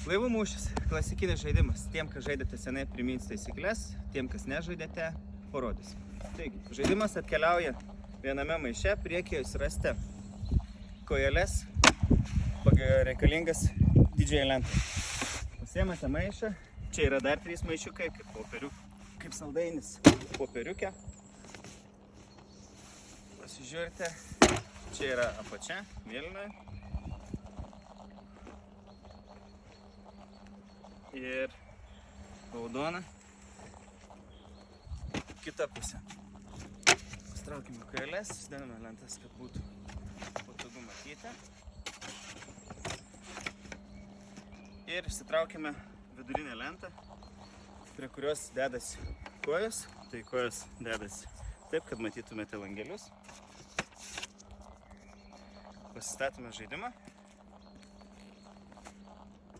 Laivų mūšis, klasikinis žaidimas. Tiem, kas žaidėte senai, primins taisyklės, tiem, kas nežaidėte, parodys. Taigi, žaidimas atkeliauja viename maiše, priekyje jūs rasite kojeles, reikalingas didžiai lentai. Pasiemate maišą, čia yra dar 3 maišiukai, kaip saldainis popieriuke. Pasižiūrite, čia yra apačia, mėlynoje. Ir raudona kita pusė. Pastraukime kojeles, sudedame lentas, kad būtų patogu matyti. Ir išsitraukime vidurinę lentą, prie kurios dedasi kojos. Tai kojos dedasi taip, kad matytumėte langelius. Pasistatome žaidimą.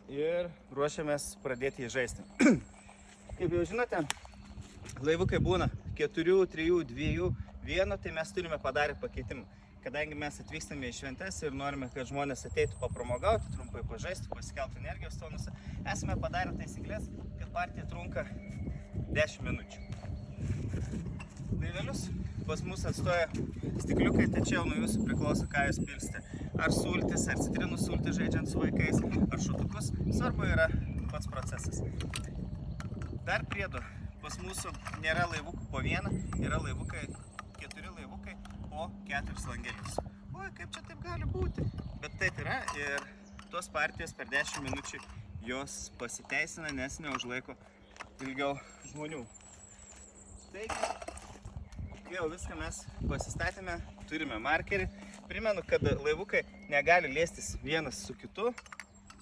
Ir ruošiamės pradėti jį žaisti. Kaip jau žinote, laivukai būna 4, 3, 2, 1, tai mes turime padarę pakeitimą. Kadangi mes atvykstame į šventes ir norime, kad žmonės ateitų papramogauti, trumpai pažaisti, pasikeltų energijos tonusą, esame padarę taisyklės, kad partija trunka 10 minučių. Laivelius pas mus atstoja stikliukai, tačiau nuo jūsų priklauso, ką jūs pilsite. Ar sultis, ar citrinų sultis žaidžiant su vaikais, ar šotukus. Svarbu yra pats procesas. Dar priedo, pas mūsų nėra laivukų po vieną, yra 4 laivukai po 4 langelius. Oi, kaip čia taip gali būti? Bet taip yra ir tos partijos per 10 minučių jos pasiteisina, nes neužlaiko ilgiau žmonių. Taigi, jau viską mes pasistatėme, turime markerį. Primenu, kad laivukai negali liestis vienas su kitu,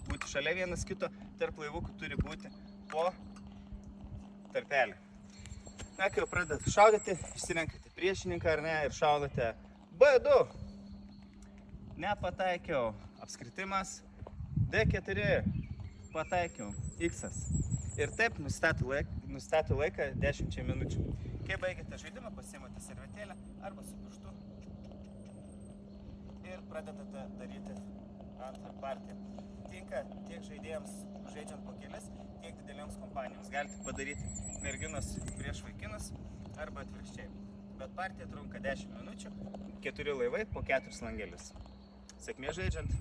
būti šalia vienas kito, tarp laivukų turi būti po tarpelį. Na, kai jau pradedat šaudyti, išsirenkate priešininką ar ne ir šaudate B2. Nepataikiau, apskritimas, D4, pataikiau, X. Ir taip nustatau laiką 10 minučių. Kai baigėte žaidimą, pasiimate servetėlę arba su pirštu ir pradedate daryti antrą partiją. Tinka tiek žaidėjams žaidžiant po kelis, tiek didelėms kompanijoms. Galite padaryti merginos prieš vaikinus arba atvirkščiai. Bet partija trunka 10 minučių, 4 laivai po 4 langelius. Sėkmės žaidžiant!